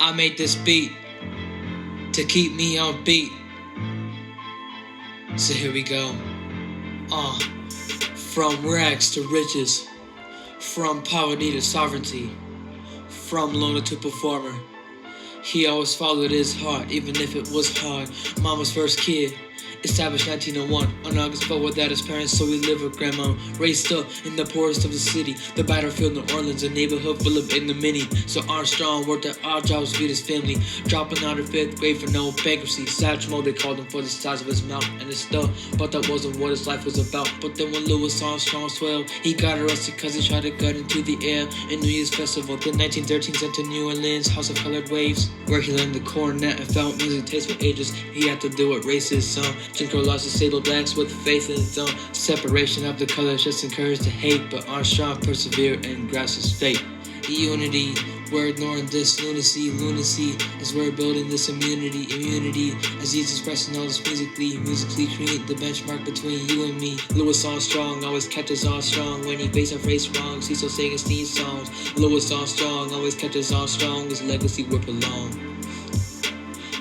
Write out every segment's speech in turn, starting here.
I made this beat to keep me on beat. So here we go. From rags to riches, from poverty to sovereignty, from loner to performer. He always followed his heart, even if it was hard. Mama's first kid, established 1901. On August 4th without his parents, so he lived with grandma. Raised up in the poorest of the city, the battlefield New Orleans, a neighborhood full of ignominy. So Armstrong worked at odd jobs to feed his family, dropping out of 5th grade for no bankruptcy. Satchmo, they called him for the size of his mouth and his stuff, but that wasn't what his life was about. But then when Louis Armstrong was 12, he got arrested cause he tried to gun into the air in New Year's festival. Then 1913 sent to New Orleans, House of Colored Waves, where he learned the cornet and felt music taste for ages. He had to do what racism. Jim Crow lost disabled blacks with faith in his own. Separation of the colors just encouraged to hate, but Armstrong persevered and grasped his fate. Unity, we're ignoring this lunacy, as we're building this immunity, as he's expressing all this musically create the benchmark between you and me. Louis Armstrong always kept his Armstrong when he faced our race wrongs. He still sang his theme songs. Louis Armstrong always kept his Armstrong, his legacy will prolong.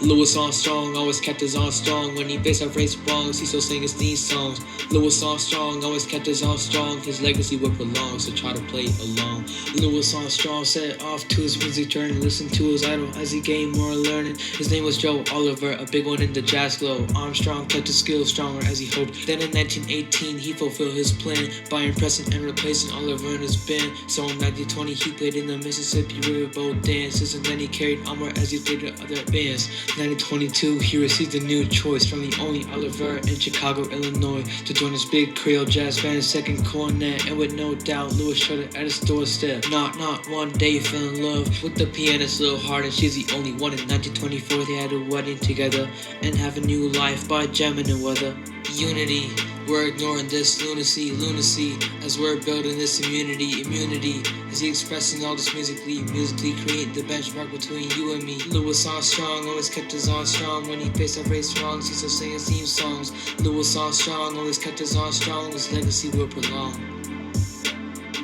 Louis Armstrong always kept his Armstrong when he faced our race wrongs. He still sang his theme songs. Louis Armstrong always kept his Armstrong, his legacy would prolong, so try to play along. Louis Armstrong set off to his music journey, listened to his idol as he gained more learning. His name was Joe Oliver, a big one in the jazz glow. Armstrong kept his skills stronger as he hoped. Then in 1918 he fulfilled his plan by impressing and replacing Oliver in his band. So in 1920 he played in the Mississippi Riverboat dances, and then he carried onward as he played with other bands. 1922, he received a new choice from the only Oliver in Chicago, Illinois, to join his big Creole jazz band, his second cornet, and with no doubt, Louis showed it at his doorstep. Not one day he fell in love with the pianist Lil Hart, and she's the only one. In 1924, they had a wedding together and have a new life by jamming in weather. Unity, we're ignoring this lunacy, as we're building this immunity, as he expressing all this musically create the benchmark between you and me. Louis Armstrong always kept his Armstrong when he faced our race wrongs. He still sang his theme songs. Louis Armstrong always kept his Armstrong, his legacy will prolong.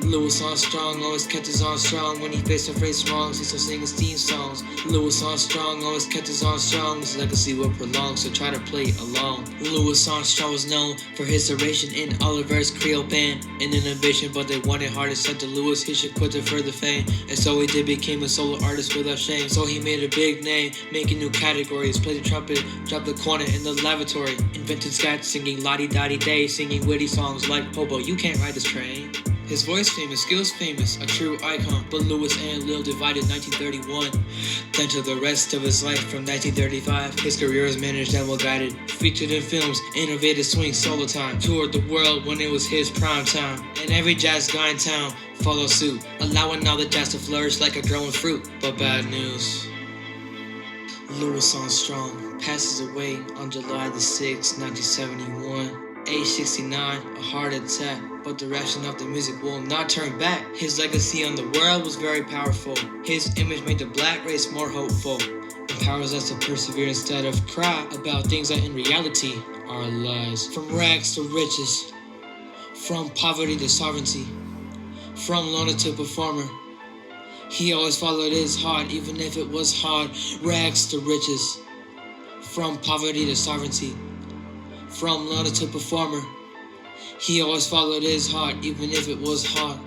Louis Armstrong always kept his Armstrong when he faced our race wrongs. He still sang his theme songs. Louis Armstrong always kept his Armstrong, his legacy will prolong, so try to play along. Louis Armstrong was known for his oration in Oliver's Creole band, an innovation, but they wanted hard. It said to Louis he should quit to further fame, and so he did, became a solo artist without shame. So he made a big name, making new categories, played the trumpet, dropped the cornet in the lavatory, invented scat singing la-di-da-di-day, singing witty songs like Hobo, you can't ride this train. His voice famous, skills famous, a true icon, but Louis and Lil divided 1931. Then to the rest of his life from 1935, his career was managed and well-guided. Featured in films, innovative swing solo time, toured the world when it was his prime time. And every jazz guy in town followed suit, allowing all the jazz to flourish like a growing fruit. But bad news. Louis Armstrong passes away on July the 6th, 1971. Age 69, a heart attack, but the direction of the music will not turn back. His legacy on the world was very powerful. His image made the black race more hopeful. Empowers us to persevere instead of cry about things that in reality are lies. From rags to riches, from poverty to sovereignty, from loner to performer. He always followed his heart, even if it was hard. Rags to riches, from poverty to sovereignty, from loner to performer. He always followed his heart, even if it was hard.